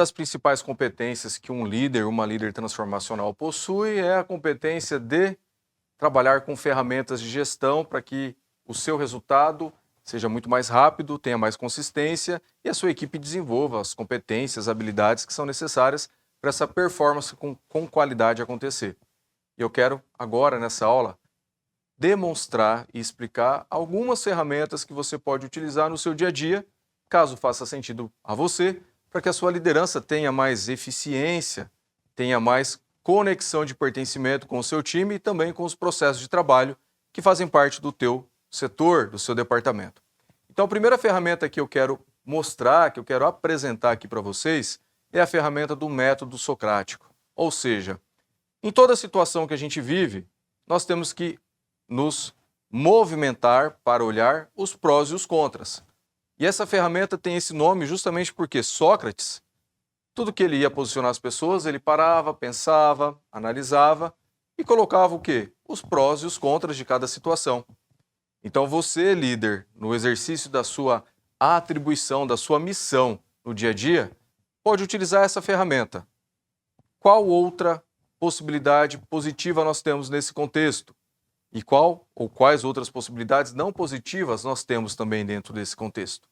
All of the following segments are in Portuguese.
Das principais competências que um líder, uma líder transformacional possui é a competência de trabalhar com ferramentas de gestão para que o seu resultado seja muito mais rápido, tenha mais consistência e a sua equipe desenvolva as competências, habilidades que são necessárias para essa performance com qualidade acontecer. E eu quero agora, nessa aula, demonstrar e explicar algumas ferramentas que você pode utilizar no seu dia a dia, caso faça sentido a você, para que a sua liderança tenha mais eficiência, tenha mais conexão de pertencimento com o seu time e também com os processos de trabalho que fazem parte do teu setor, do seu departamento. Então, a primeira ferramenta que eu quero mostrar, que eu quero apresentar aqui para vocês, é a ferramenta do método socrático. Ou seja, em toda situação que a gente vive, nós temos que nos movimentar para olhar os prós e os contras. E essa ferramenta tem esse nome justamente porque Sócrates, tudo que ele ia posicionar as pessoas, ele parava, pensava, analisava e colocava o quê? Os prós e os contras de cada situação. Então você, líder, no exercício da sua atribuição, da sua missão no dia a dia, pode utilizar essa ferramenta. Qual outra possibilidade positiva nós temos nesse contexto? E qual ou quais outras possibilidades não positivas nós temos também dentro desse contexto?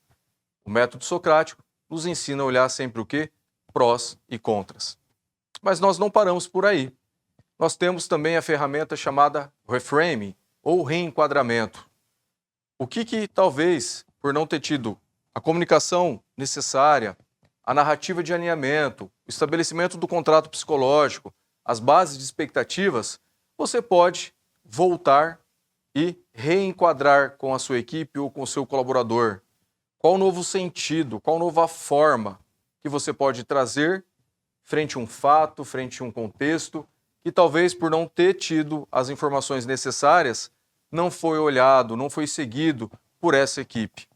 O método socrático nos ensina a olhar sempre o quê? Prós e contras. Mas nós não paramos por aí. Nós temos também a ferramenta chamada reframing ou reenquadramento. O que talvez, por não ter tido a comunicação necessária, a narrativa de alinhamento, o estabelecimento do contrato psicológico, as bases de expectativas, você pode voltar e reenquadrar com a sua equipe ou com o seu colaborador. Qual o novo sentido, qual nova forma que você pode trazer frente a um fato, frente a um contexto, que talvez por não ter tido as informações necessárias, não foi olhado, não foi seguido por essa equipe.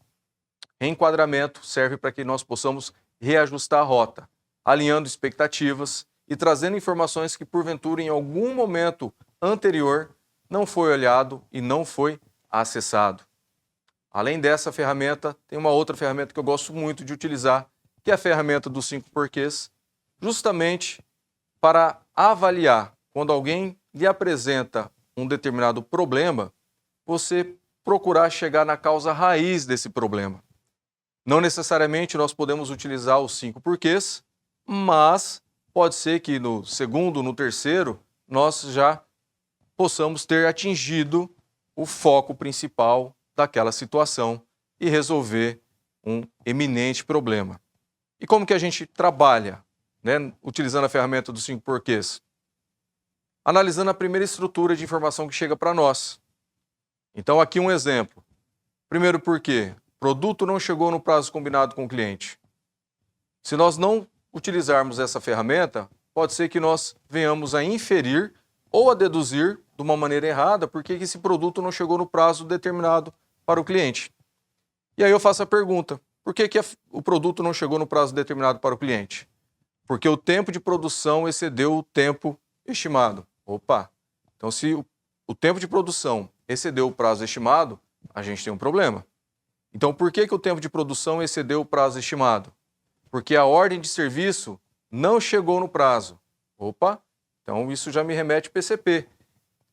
Reenquadramento serve para que nós possamos reajustar a rota, alinhando expectativas e trazendo informações que porventura em algum momento anterior não foi olhado e não foi acessado. Além dessa ferramenta, tem uma outra ferramenta que eu gosto muito de utilizar, que é a ferramenta dos 5 porquês, justamente para avaliar, quando alguém lhe apresenta um determinado problema, você procurar chegar na causa raiz desse problema. Não necessariamente nós podemos utilizar os 5 porquês, mas pode ser que no segundo, no terceiro, nós já possamos ter atingido o foco principal daquela situação e resolver um eminente problema. E como que a gente trabalha, né, utilizando a ferramenta dos 5 porquês? Analisando a primeira estrutura de informação que chega para nós. Então aqui um exemplo. Primeiro porquê? Produto não chegou no prazo combinado com o cliente. Se nós não utilizarmos essa ferramenta, pode ser que nós venhamos a inferir ou a deduzir de uma maneira errada porque esse produto não chegou no prazo determinado para o cliente. E aí eu faço a pergunta, por que o produto não chegou no prazo determinado para o cliente? Porque o tempo de produção excedeu o tempo estimado. Opa! Então se o tempo de produção excedeu o prazo estimado, a gente tem um problema. Então por que o tempo de produção excedeu o prazo estimado? Porque a ordem de serviço não chegou no prazo. Opa! Então isso já me remete ao PCP.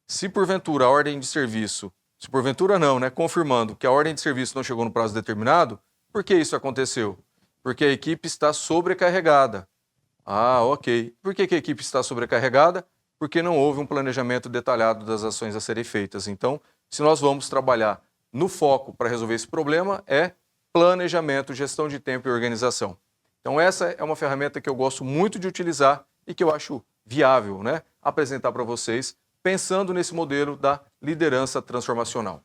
Se porventura a ordem de serviço, se porventura não, né, confirmando que a ordem de serviço não chegou no prazo determinado, por que isso aconteceu? Porque a equipe está sobrecarregada. Ah, ok. Por que a equipe está sobrecarregada? Porque não houve um planejamento detalhado das ações a serem feitas. Então, se nós vamos trabalhar no foco para resolver esse problema, é planejamento, gestão de tempo e organização. Então, essa é uma ferramenta que eu gosto muito de utilizar e que eu acho viável, né, apresentar para vocês, pensando nesse modelo da liderança transformacional.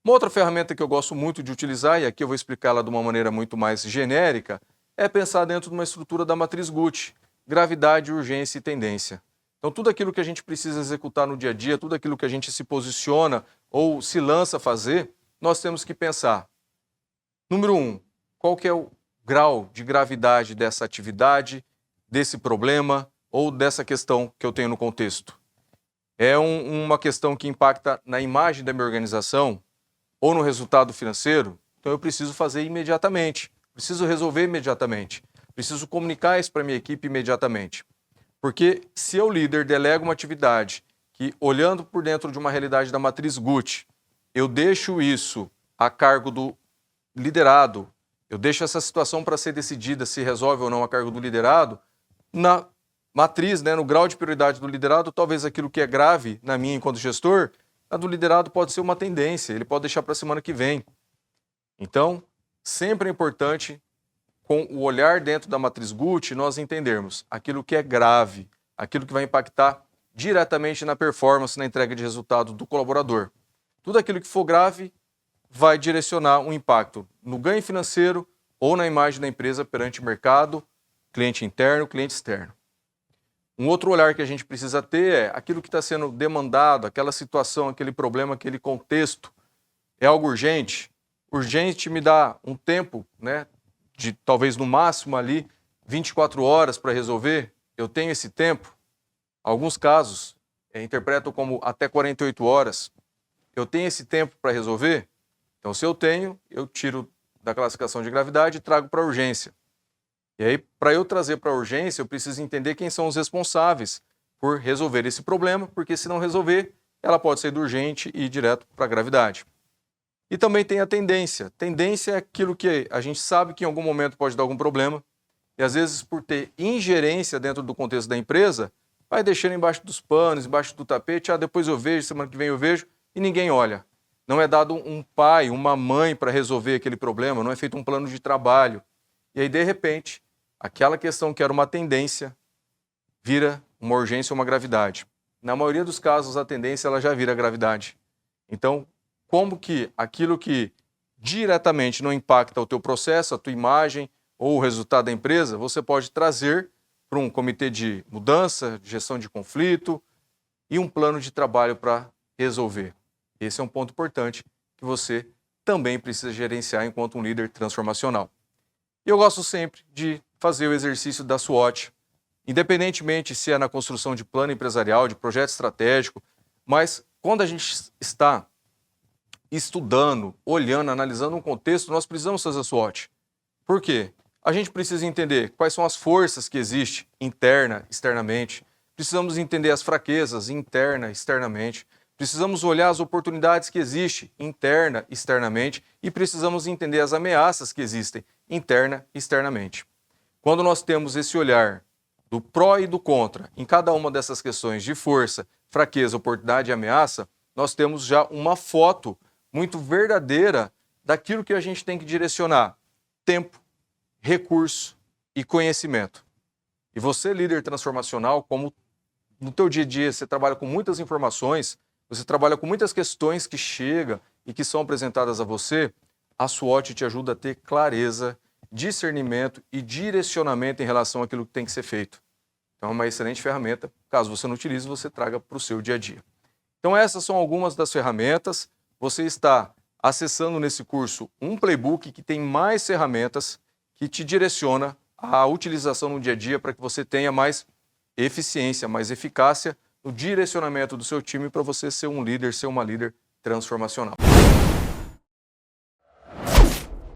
Uma outra ferramenta que eu gosto muito de utilizar, e aqui eu vou explicá-la de uma maneira muito mais genérica, é pensar dentro de uma estrutura da matriz Gucci, gravidade, urgência e tendência. Então tudo aquilo que a gente precisa executar no dia a dia, tudo aquilo que a gente se posiciona ou se lança a fazer, nós temos que pensar. Número 1, qual que é o grau de gravidade dessa atividade, desse problema ou dessa questão que eu tenho no contexto? É uma questão que impacta na imagem da minha organização ou no resultado financeiro? Então eu preciso fazer imediatamente, preciso resolver imediatamente. Preciso comunicar isso para minha equipe imediatamente. Porque se eu, líder, delego uma atividade que, olhando por dentro de uma realidade da matriz Gucci, eu deixo isso a cargo do liderado, eu deixo essa situação para ser decidida se resolve ou não a cargo do liderado, na matriz, no grau de prioridade do liderado, talvez aquilo que é grave na minha enquanto gestor, a do liderado pode ser uma tendência, ele pode deixar para a semana que vem. Então, sempre é importante, com o olhar dentro da matriz Gucci, nós entendermos aquilo que é grave, aquilo que vai impactar diretamente na performance, na entrega de resultado do colaborador. Tudo aquilo que for grave vai direcionar um impacto no ganho financeiro ou na imagem da empresa perante o mercado, cliente interno, cliente externo. Um outro olhar que a gente precisa ter é aquilo que está sendo demandado, aquela situação, aquele problema, aquele contexto. É algo urgente? Urgente me dá um tempo, de talvez no máximo ali 24 horas para resolver. Eu tenho esse tempo. Alguns casos interpretam como até 48 horas. Eu tenho esse tempo para resolver? Então, se eu tenho, eu tiro da classificação de gravidade e trago para a urgência. E aí, para eu trazer para a urgência, eu preciso entender quem são os responsáveis por resolver esse problema, porque se não resolver, ela pode sair do urgente e ir direto para a gravidade. E também tem a tendência. Tendência é aquilo que a gente sabe que em algum momento pode dar algum problema, e às vezes por ter ingerência dentro do contexto da empresa, vai deixando embaixo dos panos, embaixo do tapete, depois eu vejo, semana que vem eu vejo, e ninguém olha. Não é dado um pai, uma mãe para resolver aquele problema, não é feito um plano de trabalho. E aí, de repente, aquela questão que era uma tendência vira uma urgência ou uma gravidade. Na maioria dos casos, a tendência ela já vira gravidade. Então, como que aquilo que diretamente não impacta o teu processo, a tua imagem ou o resultado da empresa, você pode trazer para um comitê de mudança, de gestão de conflito e um plano de trabalho para resolver. Esse é um ponto importante que você também precisa gerenciar enquanto um líder transformacional. E eu gosto sempre de fazer o exercício da SWOT, independentemente se é na construção de plano empresarial, de projeto estratégico, mas quando a gente está estudando, olhando, analisando um contexto, nós precisamos fazer a SWOT. Por quê? A gente precisa entender quais são as forças que existem interna, externamente. Precisamos entender as fraquezas interna, externamente. Precisamos olhar as oportunidades que existem interna, externamente, e precisamos entender as ameaças que existem interna e externamente. Quando nós temos esse olhar do pró e do contra em cada uma dessas questões de força, fraqueza, oportunidade e ameaça, nós temos já uma foto muito verdadeira daquilo que a gente tem que direcionar: tempo, recurso e conhecimento. E você, líder transformacional, como no teu dia a dia você trabalha com muitas informações, você trabalha com muitas questões que chegam e que são apresentadas a você, a SWOT te ajuda a ter clareza, discernimento e direcionamento em relação àquilo que tem que ser feito. Então é uma excelente ferramenta. Caso você não utilize, você traga para o seu dia a dia. Então essas são algumas das ferramentas. Você está acessando nesse curso um playbook que tem mais ferramentas que te direciona à utilização no dia a dia para que você tenha mais eficiência, mais eficácia no direcionamento do seu time para você ser um líder, ser uma líder transformacional.